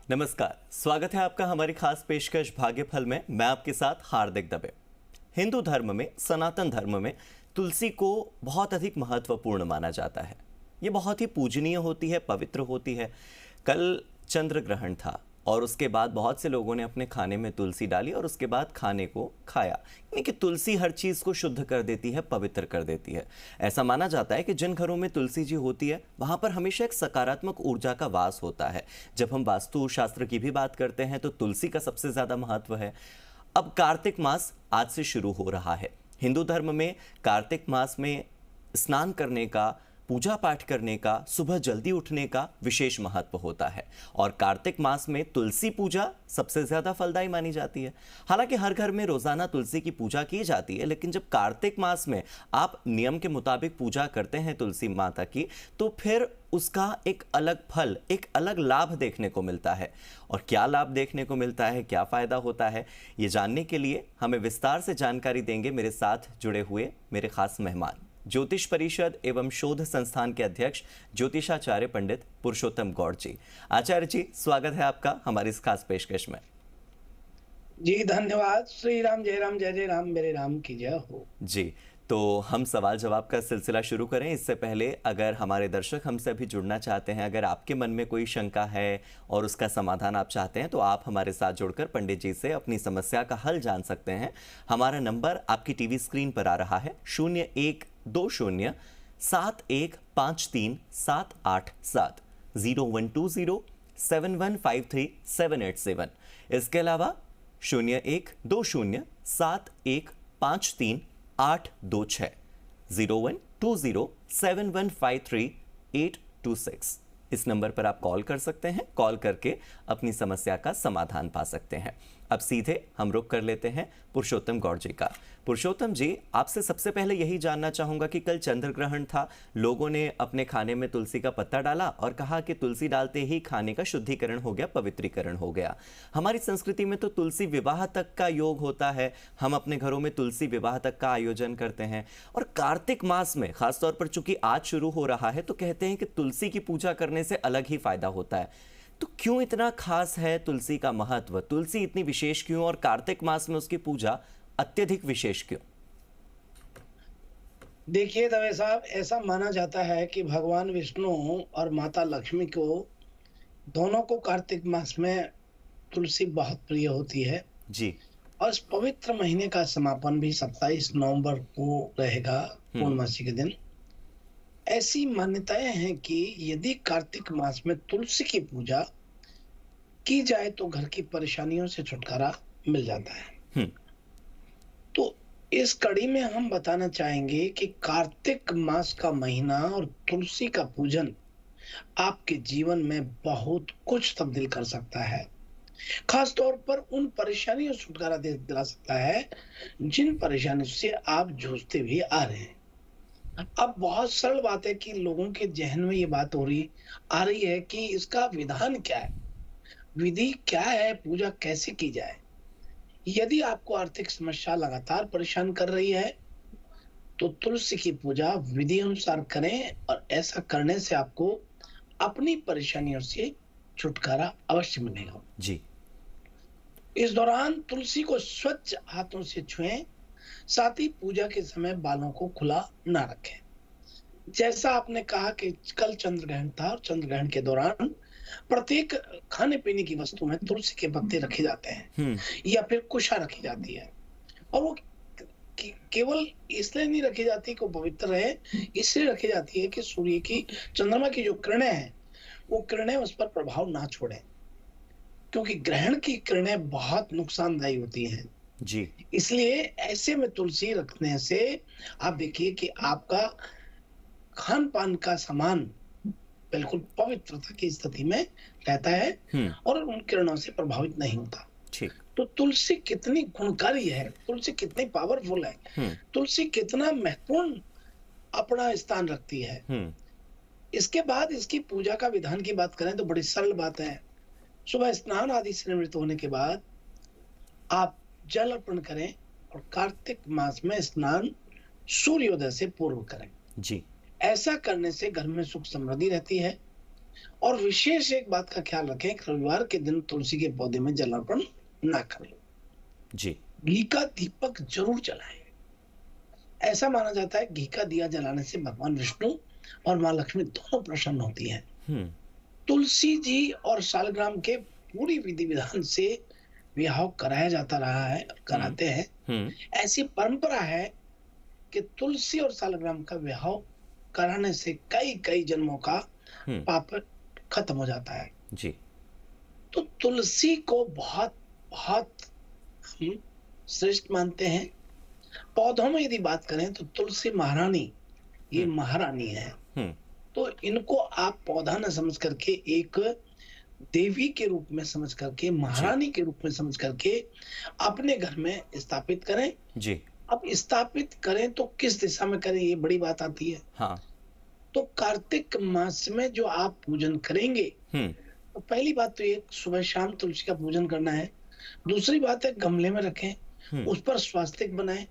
नमस्कार, स्वागत है आपका हमारी खास पेशकश भाग्य फल में। मैं आपके साथ हार्दिक दबे। हिंदू धर्म में, सनातन धर्म में तुलसी को बहुत अधिक महत्वपूर्ण माना जाता है। ये बहुत ही पूजनीय होती है, पवित्र होती है। कल चंद्र ग्रहण था और उसके बाद बहुत से लोगों ने अपने खाने में तुलसी डाली और उसके बाद खाने को खाया। यानी कि तुलसी हर चीज़ को शुद्ध कर देती है, पवित्र कर देती है। ऐसा माना जाता है कि जिन घरों में तुलसी जी होती है वहाँ पर हमेशा एक सकारात्मक ऊर्जा का वास होता है। जब हम वास्तु शास्त्र की भी बात करते हैं तो तुलसी का सबसे ज़्यादा महत्व है। अब कार्तिक मास आज से शुरू हो रहा है। हिंदू धर्म में कार्तिक मास में स्नान करने का, पूजा पाठ करने का, सुबह जल्दी उठने का विशेष महत्व होता है और कार्तिक मास में तुलसी पूजा सबसे ज़्यादा फलदायी मानी जाती है। हालांकि हर घर में रोज़ाना तुलसी की पूजा की जाती है, लेकिन जब कार्तिक मास में आप नियम के मुताबिक पूजा करते हैं तुलसी माता की, तो फिर उसका एक अलग फल, एक अलग लाभ देखने को मिलता है। और क्या लाभ देखने को मिलता है, क्या फ़ायदा होता है, ये जानने के लिए हमें विस्तार से जानकारी देंगे मेरे साथ जुड़े हुए मेरे खास मेहमान, ज्योतिष परिषद एवं शोध संस्थान के अध्यक्ष ज्योतिषाचार्य पंडित पुरुषोत्तम गौड़ जी। आचार्य जी, स्वागत है आपका हमारी इस खास पेशकश में। जी धन्यवाद। श्री राम, जय राम, जय जय राम, मेरे राम की जय हो। जी, तो हम सवाल जवाब का सिलसिला शुरू करें इससे पहले अगर हमारे दर्शक हमसे अभी जुड़ना चाहते हैं, अगर आपके मन में कोई शंका है और उसका समाधान आप चाहते हैं, तो आप हमारे साथ जुड़कर पंडित जी से अपनी समस्या का हल जान सकते हैं। हमारा नंबर आपकी टीवी स्क्रीन पर आ रहा है, 012071537887 012071537887। इसके अलावा 012071537826 012071532826 इस नंबर पर आप कॉल कर सकते हैं। कॉल करके अपनी समस्या का समाधान पा सकते हैं। अब सीधे हम रुख कर लेते हैं पुरुषोत्तम गौड़ जी का। पुरुषोत्तम जी, आपसे सबसे पहले यही जानना चाहूंगा कि कल चंद्र ग्रहण था, लोगों ने अपने खाने में तुलसी का पत्ता डाला और कहा कि तुलसी डालते ही खाने का शुद्धिकरण हो गया, पवित्रीकरण हो गया। हमारी संस्कृति में तो तुलसी विवाह तक का योग होता है। हम अपने घरों में तुलसी विवाह तक का आयोजन करते हैं और कार्तिक मास में खासतौर पर चूंकि आज शुरू हो रहा है तो कहते हैं कि तुलसी की पूजा करने से अलग ही फायदा होता है। तो क्यों इतना खास है तुलसी का महत्व? तुलसी इतनी विशेष क्यों और कार्तिक मास में उसकी पूजा अत्यधिक विशेष क्यों? देखिए दवे साहब, ऐसा माना जाता है कि भगवान विष्णु और माता लक्ष्मी को दोनों को कार्तिक मास में तुलसी बहुत प्रिय होती है। जी। और इस पवित्र महीने का समापन भी 27 नवंबर को रहेगा, पूर्णमासी के दिन। ऐसी मान्यताएं हैं कि यदि कार्तिक मास में तुलसी की पूजा की जाए तो घर की परेशानियों से छुटकारा मिल जाता है। तो इस कड़ी में हम बताना चाहेंगे कि कार्तिक मास का महीना और तुलसी का पूजन आपके जीवन में बहुत कुछ तब्दील कर सकता है। खास तौर पर उन परेशानियों से छुटकारा दिला सकता है जिन परेशानियों से आप जूझते भी आ रहे हैं। अब बहुत सरल बात है कि लोगों के जहन में ये बात आ रही है कि इसका विधान क्या है, विधि क्या है, पूजा कैसे की जाए। यदि आपको आर्थिक समस्या लगातार परेशान कर रही है तो तुलसी की पूजा विधि अनुसार करें और ऐसा करने से आपको अपनी परेशानियों से छुटकारा अवश्य मिलेगा। जी। इस दौरान तुलसी को स्वच्छ हाथों से छुएं, साथ ही पूजा के समय बालों को खुला ना रखें। जैसा आपने कहा कि कल चंद्र ग्रहण था और चंद्र ग्रहण के दौरान प्रत्येक खाने पीने की वस्तु में तुलसी के पत्ते रखे जाते हैं या फिर कुशा रखी जाती है। और वो केवल इसलिए नहीं रखी जाती कि वो पवित्र रहे, इसलिए रखी जाती है कि सूर्य की, चंद्रमा की जो किरणें हैं वो किरणें उस पर प्रभाव ना छोड़ें, क्योंकि ग्रहण की किरणें बहुत नुकसानदायी होती हैं। जी। इसलिए ऐसे में तुलसी रखने से आप देखिए कि आपका खान पान का सामान बिल्कुल पवित्रता की स्थिति में रहता है और उन किरणों से प्रभावित नहीं होता। ठीक। तो तुलसी कितनी गुणकारी है, तुलसी कितनी पावरफुल है, तुलसी कितना महत्वपूर्ण अपना स्थान रखती है। इसके बाद इसकी पूजा का विधान की बात करें तो बड़ी सरल बात है। सुबह स्नान आदि से निवृत्त होने के बाद आप जल अर्पण करें और कार्तिक मास में स्नान सूर्योदय से पूर्व करें। जी। ऐसा करने से घर में सुख समृद्धि रहती है और विशेष एक बात का ख्याल रखें कि रविवार के दिन तुलसी के पौधे में जलार्पण ना करें। जी। घी का दीपक जरूर जलाएं। ऐसा माना जाता है घी का दिया जलाने से भगवान विष्णु और माँ लक्ष्मी दोनों प्रसन्न होती हैं। हम्म। तुलसी जी और शालग्राम के पूरी विधि विधान से विवाह कराया जाता रहा है, कराते हैं। हम्म। ऐसी परंपरा है कि तुलसी और शालग्राम का विवाह कराने से कई कई जन्मों का हम्म। पाप खत्म हो जाता है। जी। तो तुलसी को बहुत बहुत हम श्रेष्ठ मानते हैं। पौधों में यदि बात करें तो तुलसी महारानी, ये हम्म। महारानी है। हम्म। तो इनको आप पौधा न समझ करके एक देवी के रूप में समझ करके, जी। महारानी के रूप में समझ करके अपने घर में स्थापित करें। जी। अब स्थापित करें तो किस दिशा में करें, ये बड़ी बात आती है। हाँ। तो कार्तिक मास में जो आप पूजन करेंगे, हम्म। तो पहली बात तो ये सुबह शाम तुलसी का पूजन करना है। दूसरी बात है गमले में रखें, हम्म। उस पर स्वास्तिक बनाएं।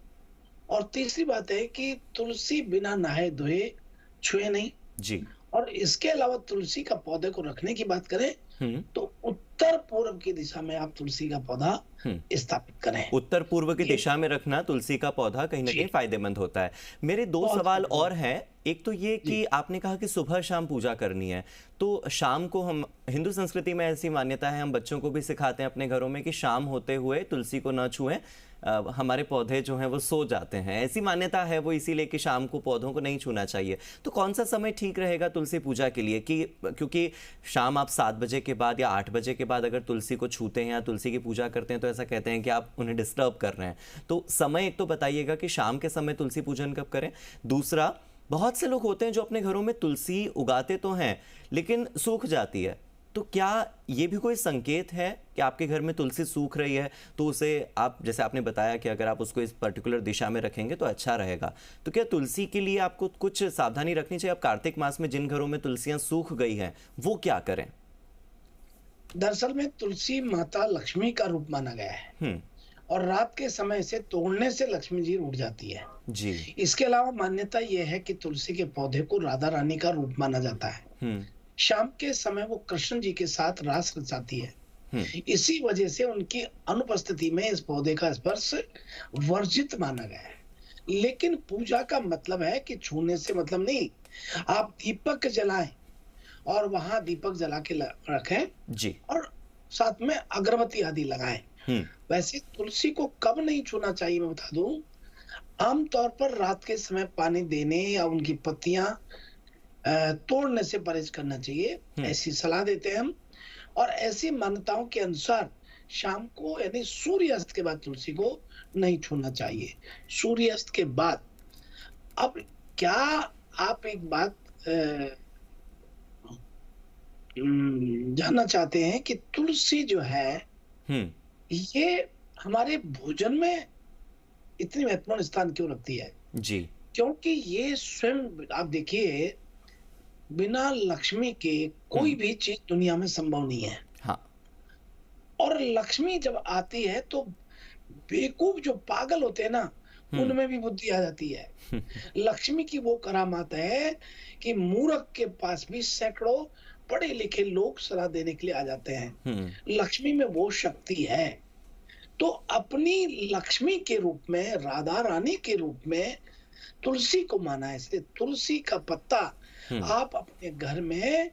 और तीसरी बात है कि तुलसी बिना नहाए धोए छुए नहीं। जी। और इसके अलावा तुलसी का पौधे को रखने की बात करें हम्म। तो उत्तर पूर्व की दिशा में आप तुलसी का पौधा स्थापित करें। उत्तर पूर्व की ये- दिशा में रखना तुलसी का पौधा कहीं ना जी। कहीं फायदेमंद होता है। मेरे दो बहुत सवाल फायदेमंद। और हैं। एक तो ये कि आपने कहा कि सुबह शाम पूजा करनी है, तो शाम को हम हिंदू संस्कृति में ऐसी मान्यता है, हम बच्चों को भी सिखाते हैं अपने घरों में कि शाम होते हुए तुलसी को न छुएं, हमारे पौधे जो हैं वो सो जाते हैं, ऐसी मान्यता है वो, इसीलिए कि शाम को पौधों को नहीं छूना चाहिए। तो कौन सा समय ठीक रहेगा तुलसी पूजा के लिए? कि क्योंकि शाम आप 7 बजे के बाद या 8 बजे के बाद अगर तुलसी को छूते हैं या तुलसी की पूजा करते हैं तो ऐसा कहते हैं कि आप उन्हें डिस्टर्ब कर रहे हैं। तो समय एक तो बताइएगा कि शाम के समय तुलसी पूजन कब करें। दूसरा, बहुत से लोग होते हैं जो अपने घरों में तुलसी उगाते तो हैं लेकिन सूख जाती है, तो क्या ये भी कोई संकेत है कि आपके घर में तुलसी सूख रही है, तो उसे आप, जैसे आपने बताया कि अगर आप उसको इस पर्टिकुलर दिशा में रखेंगे तो अच्छा रहेगा, तो क्या तुलसी के लिए आपको कुछ सावधानी रखनी चाहिए? अब कार्तिक मास में जिन घरों में तुलसियां सूख गई हैं वो क्या करें? दरअसल में तुलसी माता लक्ष्मी का रूप माना गया है और रात के समय से तोड़ने से लक्ष्मी जी उठ जाती है। जी। इसके अलावा मान्यता यह है कि तुलसी के पौधे को राधा रानी का रूप माना जाता है। शाम के समय वो कृष्ण जी के साथ रास रचाती है। इसी वजह से उनकी अनुपस्थिति में इस पौधे का स्पर्श वर्जित माना गया है। लेकिन पूजा का मतलब है कि छूने से मतलब नहीं। आप दीपक जलाएं और वहां दीपक जला के रखें जी। और साथ में अगरबत्ती आदि लगाएं। वैसे तुलसी को कब नहीं छूना चाहिए मैं बता दूं। आमतौर पर रात के समय पानी देने या उनकी पत्तियां तोड़ने से परहेज करना चाहिए, ऐसी सलाह देते हैं हम। और ऐसी मान्यताओं के अनुसार शाम को यानी सूर्यास्त के बाद तुलसी को नहीं छूना चाहिए। सूर्यास्त के बाद। अब क्या आप एक बात जानना चाहते हैं कि तुलसी जो है ये हमारे भोजन में इतनी महत्वपूर्ण स्थान क्यों रखती है? जी। क्योंकि ये स्वयं आप देखिए, बिना लक्ष्मी के कोई भी चीज दुनिया में संभव नहीं है। हाँ। और लक्ष्मी जब आती है तो बेवकूफ जो पागल होते हैं ना, उनमें भी बुद्धि आ जाती है। लक्ष्मी की वो करामात है कि मूर्ख के पास भी सैकड़ों पढ़े लिखे लोग सलाह देने के लिए आ जाते हैं। लक्ष्मी में वो शक्ति है। तो अपनी लक्ष्मी के रूप में, राधा रानी के रूप में तुलसी को माना है। इसलिए तुलसी का पत्ता आप अपने घर में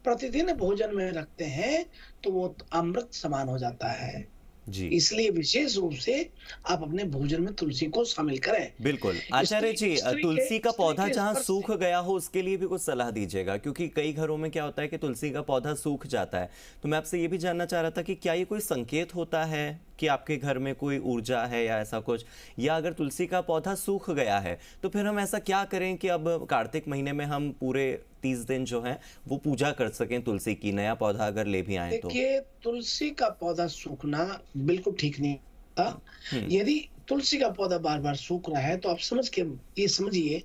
प्रतिदिन भोजन में रखते हैं तो वो अमृत समान हो जाता है जी। इसलिए विशेष रूप से आप अपने भोजन में तुलसी को शामिल करें। बिल्कुल। आचार्य जी, तुलसी का पौधा जहां सूख गया हो उसके लिए भी कुछ सलाह दीजिएगा, क्योंकि कई घरों में क्या होता है कि तुलसी का पौधा सूख जाता है। तो मैं आपसे ये भी जानना चाह रहा था कि क्या ये कोई संकेत होता है कि आपके घर में कोई ऊर्जा है या ऐसा कुछ, या अगर तुलसी का पौधा सूख गया है तो फिर हम ऐसा क्या करें कि अब कार्तिक महीने में हम पूरे 30 दिन जो है वो पूजा कर सकें तुलसी की, नया पौधा अगर ले भी आए तो? देखिए, तुलसी का पौधा सूखना बिल्कुल ठीक नहीं होता। यदि तुलसी का पौधा बार बार सूख रहा है तो आप समझिए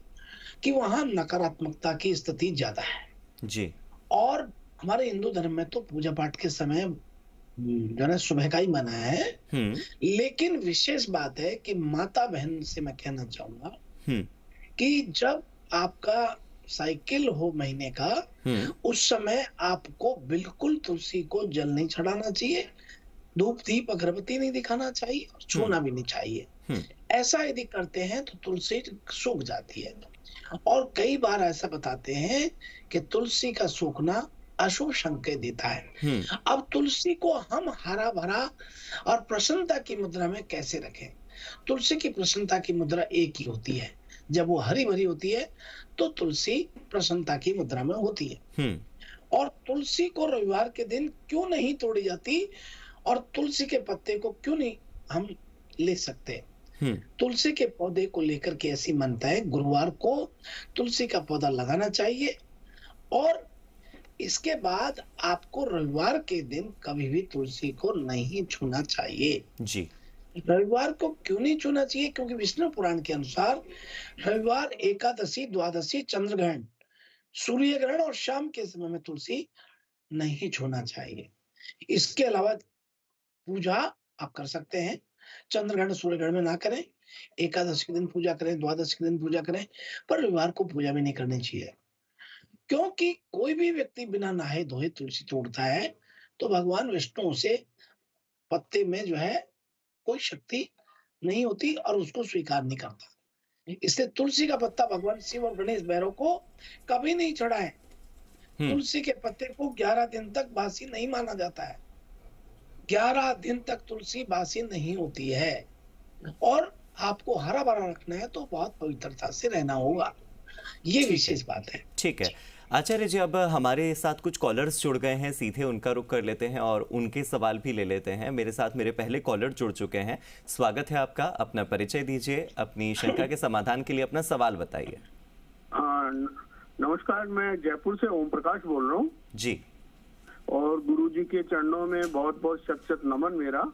कि वहां नकारात्मकता की स्थिति ज्यादा है जी। और हमारे हिंदू धर्म में तो पूजा पाठ के समय जो है सुबह का ही मना है। लेकिन विशेष बात है कि माता बहन से मैं कहना चाहूंगा कि जब आपका साइकिल हो महीने का, हम्म। उस समय आपको बिल्कुल तुलसी को जल नहीं चढ़ाना चाहिए, धूप दीप अगरबत्ती नहीं दिखाना चाहिए और हम्म। छूना भी नहीं चाहिए। हम्म। ऐसा यदि करते हैं तो तुलसी सूख जाती है। और कई बार ऐसा बताते हैं कि तुलसी का सूखना अशुभ संकेत देता है। हम्म। अब तुलसी को हम हरा भरा और प्रसन्नता की मुद्रा में कैसे रखें? तुलसी की प्रसन्नता की मुद्रा एक ही होती है। जब वो हरी भरी होती है तो तुलसी प्रसन्नता की मुद्रा में होती है। हम्म। और तुलसी को रविवार के दिन क्यों नहीं तोड़ी जाती और तुलसी के पत्ते को क्यों नहीं हम ले सकते? हम्म। तुलसी के पौधे को लेकर के ऐसी मान्यता है, गुरुवार को तुलसी का पौधा लगाना चाहिए और इसके बाद आपको रविवार के दिन कभी भी तुलसी को नहीं छूना चाहिए। जी। रविवार को क्यों नहीं छूना चाहिए? क्योंकि विष्णु पुराण के अनुसार रविवार, एकादशी, द्वादशी, चंद्र ग्रहण, सूर्य ग्रहण और शाम के समय में तुलसी नहीं छूना चाहिए। इसके अलावा पूजा आप कर सकते हैं, चंद्र ग्रहण, सूर्य ग्रहण में ना करें, एकादशी के दिन पूजा करें, द्वादशी के दिन पूजा करें, पर रविवार को पूजा भी नहीं करनी चाहिए। क्योंकि कोई भी व्यक्ति बिना नहाए धोए तुलसी तोड़ता है तो भगवान विष्णु से पत्ते में जो है कोई शक्ति नहीं होती और उसको स्वीकार नहीं करता। इसलिए तुलसी का पत्ता भगवान शिव और गणेश भैरव को कभी नहीं चढ़ाएं। हम्म। तुलसी के पत्ते को 11 दिन तक बासी नहीं माना जाता है। 11 दिन तक तुलसी बासी नहीं होती है और आपको हरा भरा रखना है तो बहुत पवित्रता से रहना होगा। ये ठीक है। विशेष बात है। ठीक है आचार्य जी, अब हमारे साथ कुछ कॉलर्स जुड़ गए हैं, सीधे उनका रुख कर लेते हैं और उनके सवाल भी ले लेते हैं। मेरे साथ मेरे पहले कॉलर जुड़ चुके हैं। स्वागत है आपका, अपना परिचय दीजिए, अपनी शंका के समाधान के लिए अपना सवाल बताइए। नमस्कार, मैं जयपुर से ओम प्रकाश बोल रहा हूँ जी। और गुरुजी के चरणों में बहुत बहुत शत शत नमन मेरा।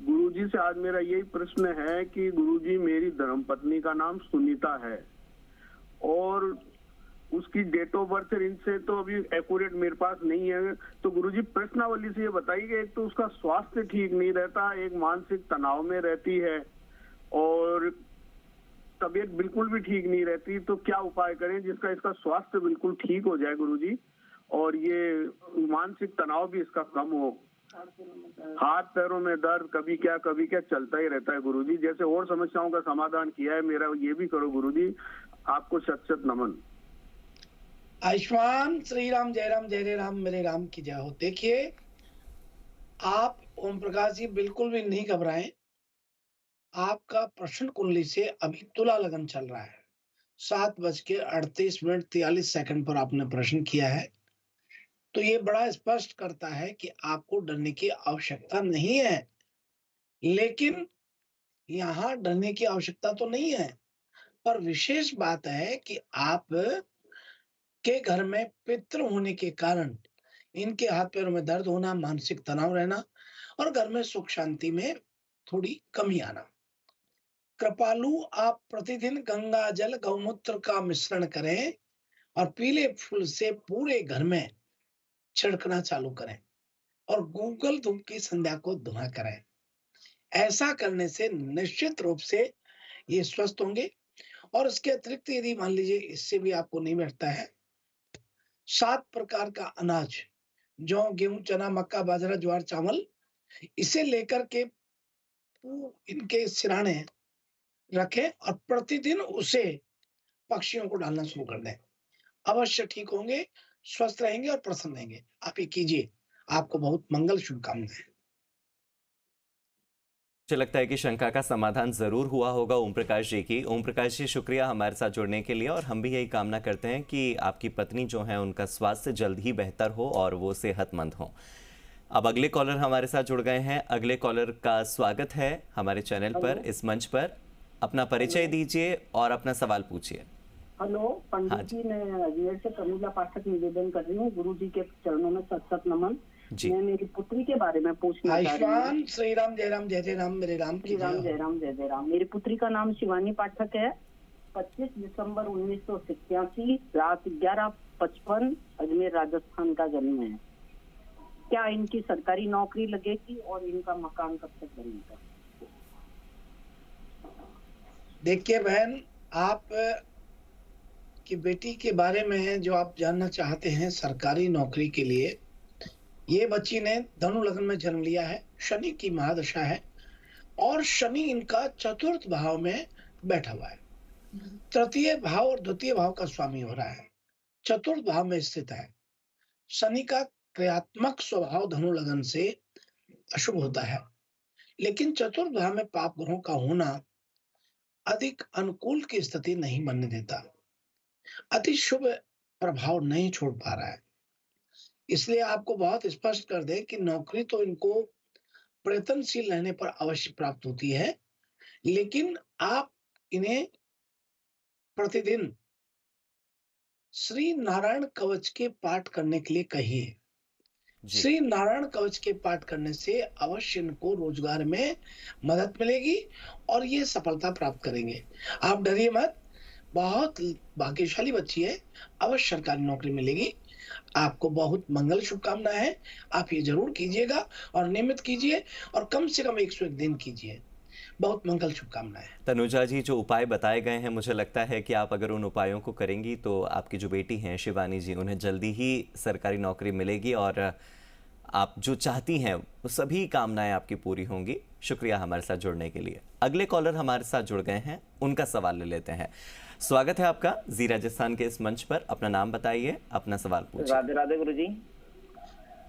गुरुजी से आज मेरा यही प्रश्न है कि गुरुजी, मेरी धर्मपत्नी का नाम सुनीता है और उसकी डेट ऑफ बर्थ इनसे तो अभी एक्यूरेट मेरे पास नहीं है, तो गुरुजी प्रश्नावली से ये बताइए। एक तो उसका स्वास्थ्य ठीक नहीं रहता, एक मानसिक तनाव में रहती है और तबीयत बिल्कुल भी ठीक नहीं रहती, तो क्या उपाय करें जिसका इसका स्वास्थ्य बिल्कुल ठीक हो जाए गुरुजी, और ये मानसिक तनाव भी इसका कम हो। हाथ पैरों में दर्द कभी क्या चलता ही रहता है गुरुजी। जैसे और समस्याओं का समाधान किया है मेरा, ये भी करो गुरुजी। आपको शत शत नमन। आयुष्मान श्री राम, जय राम, जय जय राम, मेरे राम की जय हो। देखिए, आप ओम प्रकाश जी बिल्कुल भी नहीं घबराएं। आपका प्रश्न कुंडली से अभी तुला लगन चल रहा है। 7:38:43 पर आपने प्रश्न किया है, तो ये बड़ा स्पष्ट करता है कि आपको डरने की आवश्यकता नहीं है। लेकिन यहाँ डरने की आवश्यकता तो नहीं है, पर विशेष बात है कि आप के घर में पितृ होने के कारण इनके हाथ पैरों में दर्द होना, मानसिक तनाव रहना और घर में सुख शांति में थोड़ी कमी आना। कृपालु, आप प्रतिदिन गंगा जल गौमूत्र का मिश्रण करें और पीले फूल से पूरे घर में छिड़कना चालू करें और गूगल धूप की संध्या को धुआं करें। ऐसा करने से निश्चित रूप से ये स्वस्थ होंगे। और इसके अतिरिक्त यदि मान लीजिए इससे भी आपको नहीं बैठता है, 7 प्रकार का अनाज, जौ, गेहूं, चना, मक्का, बाजरा, ज्वार, चावल, इसे लेकर के इनके सिराने रखें और प्रतिदिन उसे पक्षियों को डालना शुरू कर दें। अवश्य ठीक होंगे, स्वस्थ रहेंगे और प्रसन्न रहेंगे। आप ये कीजिए, आपको बहुत मंगल शुभकामनाएं। मुझे लगता है कि शंका का समाधान जरूर हुआ होगा ओम प्रकाश जी की। ओम प्रकाश जी, शुक्रिया हमारे साथ जुड़ने के लिए, और हम भी यही कामना करते हैं कि आपकी पत्नी जो है उनका स्वास्थ्य जल्द ही बेहतर हो और वो सेहतमंद हो। अब अगले कॉलर हमारे साथ जुड़ गए हैं। अगले कॉलर का स्वागत है हमारे चैनल पर, इस मंच पर। अपना परिचय दीजिए और अपना सवाल पूछिए। हेलो हाँ पंडित जी। जी, मैं अजमेर से कमीला पाठक निवेदन कर रही हूँ। गुरु जी के चरणों में सत सत नमन। जी। मैं मेरी पुत्री के बारे में पूछना चाह रही हूँ। आयुष्मान श्री राम, जय राम, जय जय राम, मेरे राम की श्री राम, जय जय हो। राम, जय जय राम। मेरी पुत्री का नाम शिवानी पाठक है। 25 दिसंबर 1987 रात 11:55 अजमेर राजस्थान का जन्म है। क्या इनकी सरकारी नौकरी लगेगी और इनका मकान कब तक बनेगा? देखिए बहन, आप कि बेटी के बारे में जो आप जानना चाहते हैं सरकारी नौकरी के लिए, ये बच्ची ने धनु लग्न में जन्म लिया है, शनि की महादशा है और शनि इनका चतुर्थ भाव में बैठा हुआ है। तृतीय भाव और द्वितीय भाव का स्वामी हो रहा है, चतुर्थ भाव में स्थित है। शनि का क्रियात्मक स्वभाव धनु लग्न से अशुभ होता है, लेकिन चतुर्थ भाव में पाप ग्रहों का होना अधिक अनुकूल की स्थिति नहीं बनने देता, अति शुभ प्रभाव नहीं छोड़ पा रहा है। इसलिए आपको बहुत स्पष्ट कर दे कि नौकरी तो इनको प्रयत्नशील रहने पर अवश्य प्राप्त होती है, लेकिन आप इन्हें प्रतिदिन श्री नारायण कवच के पाठ करने के लिए कहिए। जी। श्री नारायण कवच के पाठ करने से अवश्य इनको रोजगार में मदद मिलेगी और ये सफलता प्राप्त करेंगे। आप डरिए मत, बहुत भाग्यशाली बच्ची है, अवश्य सरकारी नौकरी मिलेगी। आपको बहुत मंगल शुभकामनाएं हैं। आप ये जरूर कीजिएगा और नियमित कीजिए और कम से कम 101 दिन कीजिए। बहुत मंगल शुभकामनाएं। तनुजा जी, जो उपाय बताए गए हैं, मुझे लगता है कि आप अगर उन उपायों को करेंगी तो आपकी जो बेटी हैं शिवानी जी, उन्हें जल्दी ही सरकारी नौकरी मिलेगी और आप जो चाहती हैं वो सभी कामनाएं आपकी पूरी होंगी। शुक्रिया हमारे साथ जुड़ने के लिए। अगले कॉलर हमारे साथ जुड़ गए हैं, उनका सवाल ले लेते हैं। स्वागत है आपका जी राजस्थान के इस मंच पर। अपना नाम बताइए, अपना सवाल पूछिए। राधे राधे गुरु जी।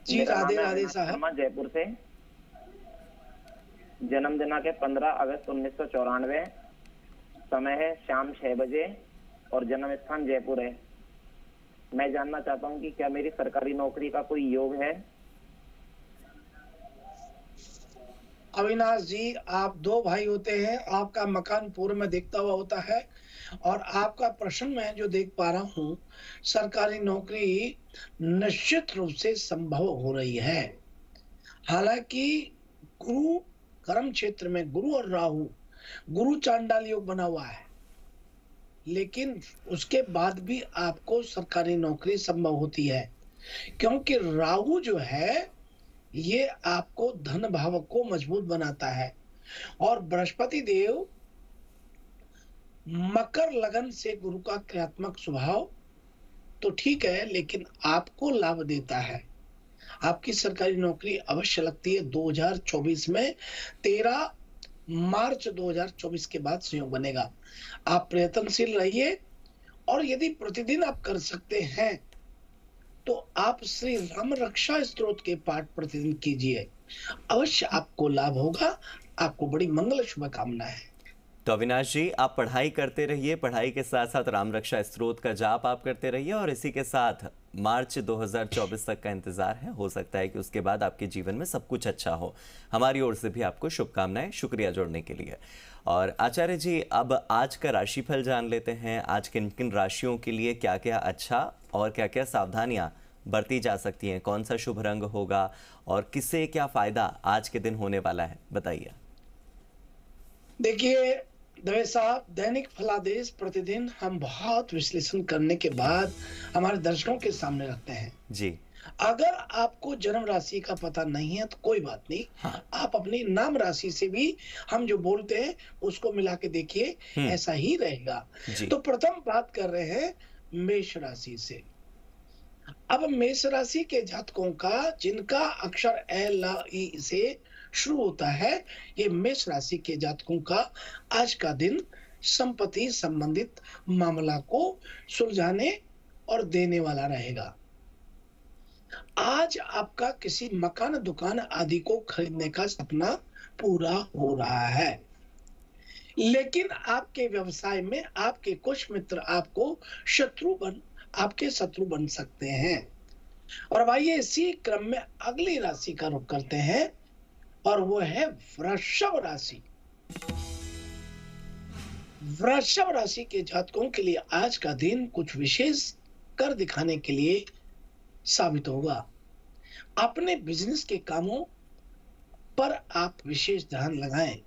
जी राधे राधे साहब। जयपुर से, जन्म दिनांक है 15 अगस्त 1994, समय है शाम 6 बजे और जन्म स्थान जयपुर है। मैं जानना चाहता हूं कि क्या मेरी सरकारी नौकरी का कोई योग है? अविनाश जी, आप 2 भाई होते हैं, आपका मकान पूर्व में देखता हुआ होता है और आपका प्रश्न मैं जो देख पा रहा हूँ, सरकारी नौकरी निश्चित रूप से संभव हो रही है। हालांकि गुरु कर्म क्षेत्र में गुरु और राहु, गुरु चांडाल योग बना हुआ है, लेकिन उसके बाद भी आपको सरकारी नौकरी संभव होती है, क्योंकि राहु जो है ये आपको धन भाव को मजबूत बनाता है और बृहस्पति देव मकर लगन से गुरु का क्रियात्मक स्वभाव तो ठीक है, लेकिन आपको लाभ देता है। आपकी सरकारी नौकरी अवश्य लगती है 2024 में। 13 मार्च 2024 के बाद संयोग बनेगा। आप प्रयत्नशील रहिए और यदि प्रतिदिन आप कर सकते हैं तो आप श्री राम रक्षा स्तोत्र के पाठ प्रतिदिन कीजिए, अवश्य आपको लाभ होगा। आपको बड़ी मंगल शुभकामनाएं है। तो अविनाश जी, आप पढ़ाई करते रहिए, पढ़ाई के साथ साथ राम रक्षा स्तोत्र का जाप आप करते रहिए और इसी के साथ मार्च 2024 तक का इंतजार है। हो सकता है कि उसके बाद आपके जीवन में सब कुछ अच्छा हो। हमारी ओर से भी आपको शुभकामनाएं। शुक्रिया जुड़ने के लिए। और आचार्य जी, अब आज का राशिफल जान लेते हैं। आज किन किन राशियों के लिए क्या क्या अच्छा और क्या क्या सावधानियां बरती जा सकती हैं, कौन सा शुभ रंग होगा और किससे क्या फायदा आज के दिन होने वाला है, बताइए। देखिए दवे साहब, दैनिक फलादेश प्रतिदिन हम बहुत विश्लेषण करने के बाद हमारे दर्शकों के सामने रखते हैं जी। अगर आपको जन्म राशि का पता नहीं है तो कोई बात नहीं। हाँ। आप अपनी नाम राशि से भी हम जो बोलते हैं उसको मिला के देखिए, ऐसा ही रहेगा। तो प्रथम बात कर रहे हैं मेष राशि से। अब मेष राशि के जातकों का जिनका अक्षर एल ई से शुरू होता है, ये मेष राशि के जातकों का आज का दिन संपत्ति संबंधित मामला को सुलझाने और देने वाला रहेगा। आज आपका किसी मकान दुकान आदि को खरीदने का सपना पूरा हो रहा है, लेकिन आपके व्यवसाय में आपके कुछ मित्र आपको आपके शत्रु बन सकते हैं। और अब आइए इसी क्रम में अगली राशि का रुख करते हैं और वो है वृषभ राशि। वृषभ राशि के जातकों के लिए आज का दिन कुछ विशेष कर दिखाने के लिए साबित होगा। अपने बिजनेस के कामों पर आप विशेष ध्यान लगाएं,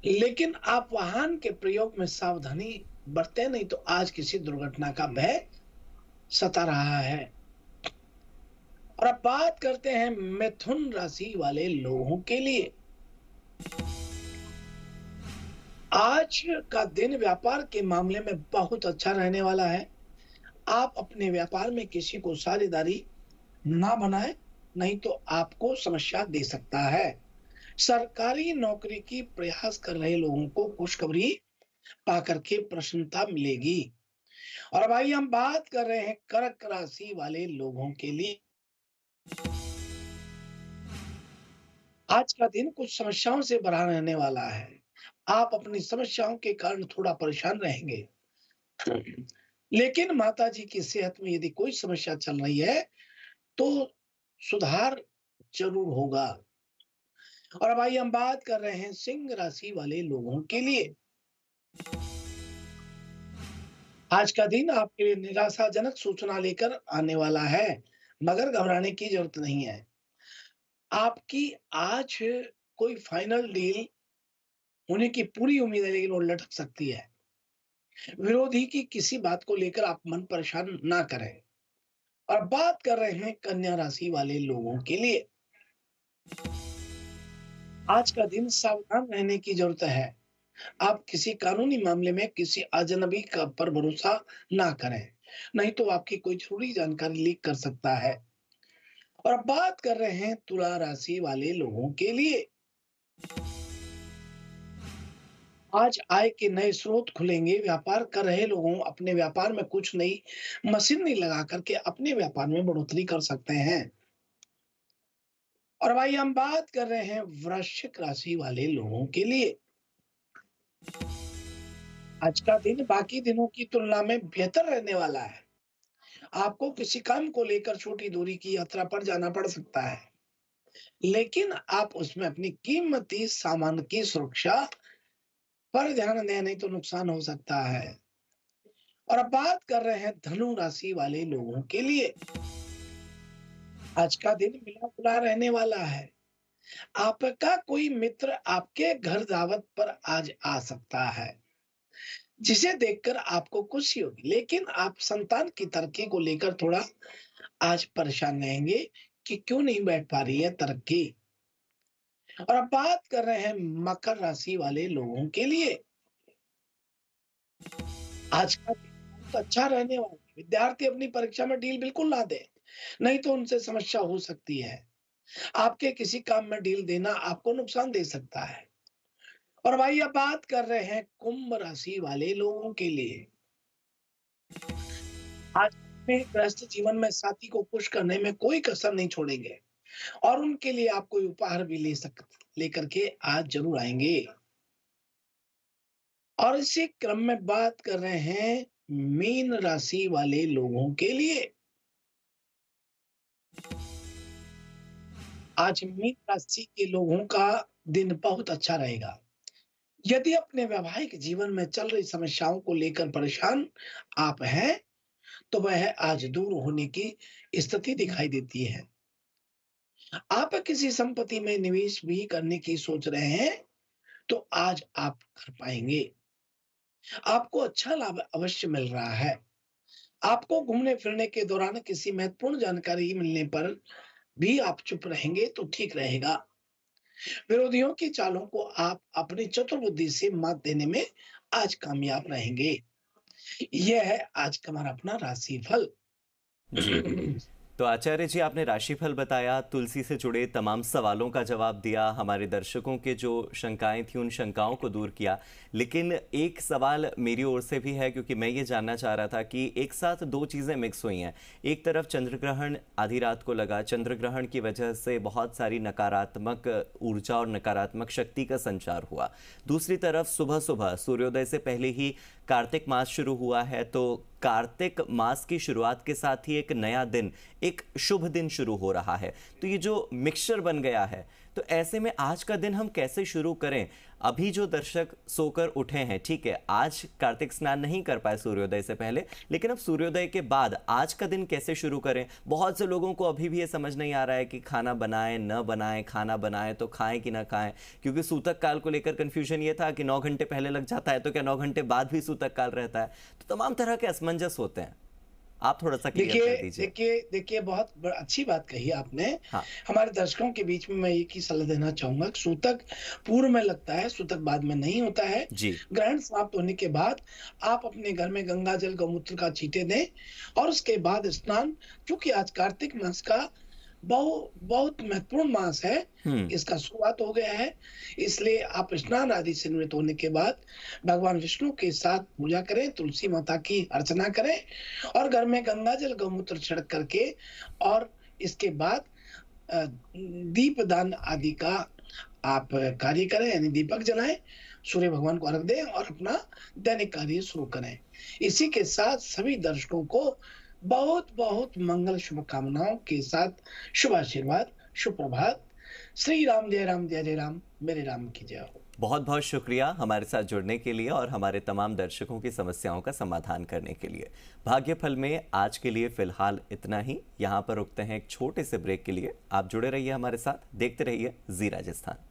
लेकिन आप वाहन के प्रयोग में सावधानी बरतें, नहीं तो आज किसी दुर्घटना का भय सता रहा है। और अब बात करते हैं मिथुन राशि वाले लोगों के लिए। आज आज का दिन व्यापार के मामले में बहुत अच्छा रहने वाला है। आप अपने व्यापार में किसी को साझेदारी ना बनाए, नहीं तो आपको समस्या दे सकता है। सरकारी नौकरी की प्रयास कर रहे लोगों को खुशखबरी पाकर के प्रसन्नता मिलेगी। और अब आइए हम बात कर रहे हैं कर्क राशि वाले लोगों के लिए। आज का दिन कुछ समस्याओं से भरा रहने वाला है। आप अपनी समस्याओं के कारण थोड़ा परेशान रहेंगे, लेकिन माता जी की सेहत में यदि कोई समस्या चल रही है तो सुधार जरूर होगा। और अब आइए हम बात कर रहे हैं सिंह राशि वाले लोगों के लिए। आज का दिन आपके लिए निराशाजनक सूचना लेकर आने वाला है, मगर घबराने की जरूरत नहीं है। आपकी आज कोई फाइनल डील होने की पूरी उम्मीद है, लेकिन वो लटक सकती है। विरोधी की किसी बात को लेकर आप मन परेशान ना करें। और बात कर रहे हैं कन्या राशि वाले लोगों के लिए। आज का दिन सावधान रहने की जरूरत है। आप किसी कानूनी मामले में किसी अजनबी पर भरोसा ना करें, नहीं तो आपकी कोई जरूरी जानकारी लीक कर सकता है। और अब बात कर रहे हैं तुला राशि वाले लोगों के लिए। आज आय के नए स्रोत खुलेंगे। व्यापार कर रहे लोगों अपने व्यापार में कुछ नई मशीनरी लगा करके अपने व्यापार में बढ़ोतरी कर सकते हैं। और भाई हम बात कर रहे हैं वृश्चिक राशि वाले लोगों के लिए। आज का दिन बाकी दिनों की तुलना में बेहतर रहने वाला है। आपको किसी काम को लेकर छोटी दूरी की यात्रा पर जाना पड़ सकता है, लेकिन आप उसमें अपनी कीमती सामान की सुरक्षा पर ध्यान दें, नहीं तो नुकसान हो सकता है। और अब बात कर रहे हैं धनु राशि वाले लोगों के लिए। आज का दिन मिला जुला रहने वाला है। आपका कोई मित्र आपके घर दावत पर आज आ सकता है, जिसे देखकर आपको खुशी होगी, लेकिन आप संतान की तरक्की को लेकर थोड़ा आज परेशान रहेंगे कि क्यों नहीं बैठ पा रही है तरक्की। और अब बात कर रहे हैं मकर राशि वाले लोगों के लिए। आज का दिन बहुत अच्छा रहने वाला है। विद्यार्थी अपनी परीक्षा में डील बिल्कुल ना दे, नहीं तो उनसे समस्या हो सकती है। आपके किसी काम में डील देना आपको नुकसान दे सकता है। और भाई अब बात कर रहे हैं कुंभ राशि वाले लोगों के लिए। आज में गृहस्थ जीवन में साथी को खुश करने में कोई कसर नहीं छोड़ेंगे, और उनके लिए आप कोई उपहार भी लेकर के आज जरूर आएंगे। और इसी क्रम में बात कर रहे हैं मीन राशि वाले लोगों के लिए। आज मीन राशि के लोगों का दिन बहुत अच्छा रहेगा। यदि अपने वैवाहिक जीवन में चल रही समस्याओं को लेकर परेशान आप हैं, तो वह आज दूर होने की स्थिति दिखाई देती है। आप किसी संपत्ति में निवेश भी करने की सोच रहे हैं, तो आज आप कर पाएंगे। आपको अच्छा लाभ अवश्य मिल रहा है। आपको घूमने फिरने के दौरान किसी महत्वपूर्ण जानकारी मिलने पर भी आप चुप रहेंगे तो ठीक रहेगा। विरोधियों की चालों को आप अपनी चतुर बुद्धि से मात देने में आज कामयाब रहेंगे। यह है आज का हमारा अपना राशिफल। जी, तो आचार्य जी आपने राशिफल बताया, तुलसी से जुड़े तमाम सवालों का जवाब दिया, हमारे दर्शकों के जो शंकाएं थी उन शंकाओं को दूर किया। लेकिन एक सवाल मेरी ओर से भी है, क्योंकि मैं ये जानना चाह रहा था कि एक साथ दो चीज़ें मिक्स हुई हैं। एक तरफ चंद्रग्रहण आधी रात को लगा, चंद्रग्रहण की वजह से बहुत सारी नकारात्मक ऊर्जा और नकारात्मक शक्ति का संचार हुआ। दूसरी तरफ सुबह सुबह सूर्योदय से पहले ही कार्तिक मास शुरू हुआ है, तो कार्तिक मास की शुरुआत के साथ ही एक नया दिन, एक शुभ दिन शुरू हो रहा है। तो ये जो मिक्सचर बन गया है, तो ऐसे में आज का दिन हम कैसे शुरू करें? अभी जो दर्शक सोकर उठे हैं, ठीक है, आज कार्तिक स्नान नहीं कर पाए सूर्योदय से पहले, लेकिन अब सूर्योदय के बाद आज का दिन कैसे शुरू करें? बहुत से लोगों को अभी भी ये समझ नहीं आ रहा है कि खाना बनाएं न बनाएं, खाना बनाएं तो खाएं कि ना खाएं, क्योंकि सूतक काल को लेकर कंफ्यूजन ये था कि 9 घंटे पहले लग जाता है तो क्या 9 घंटे बाद भी सूतक काल रहता है? तो तमाम तरह के असमंजस होते हैं। आप थोड़ा सा क्लियर कर दीजिए। देखिए बहुत अच्छी बात कही आपने। हाँ। हमारे दर्शकों के बीच में मैं एक ही सलाह देना चाहूंगा, सूतक पूर्व में लगता है, सूतक बाद में नहीं होता है। जी। ग्रहण समाप्त होने के बाद आप अपने घर में गंगा जल गौमूत्र का छींटे दें और उसके बाद स्नान, क्योंकि आज कार्तिक मास का बहुत महत्वपूर्ण मास है, इसका शुरुआत हो गया है, इसलिए आप स्नान आदि से निवृत्त होने के बाद भगवान विष्णु के साथ पूजा करें, तुलसी माता की अर्चना करें और घर में गंगा जल गौमूत्र छिड़क करके और इसके बाद दीप दान आदि का आप कार्य करें, यानी दीपक जलाएं, सूर्य भगवान को अर्घ दें और अपना दैनिक कार्य शुरू करें। इसी के साथ सभी दर्शकों को बहुत बहुत मंगल शुभकामनाओं के साथ शुभ आशीर्वाद, शुभ प्रभात। श्री राम जय राम जय जय राम, मेरे राम की जय हो। बहुत बहुत शुक्रिया हमारे साथ जुड़ने के लिए और हमारे तमाम दर्शकों की समस्याओं का समाधान करने के लिए। भाग्यफल में आज के लिए फिलहाल इतना ही। यहाँ पर रुकते हैं एक छोटे से ब्रेक के लिए। आप जुड़े रहिए हमारे साथ, देखते रहिए जी राजस्थान।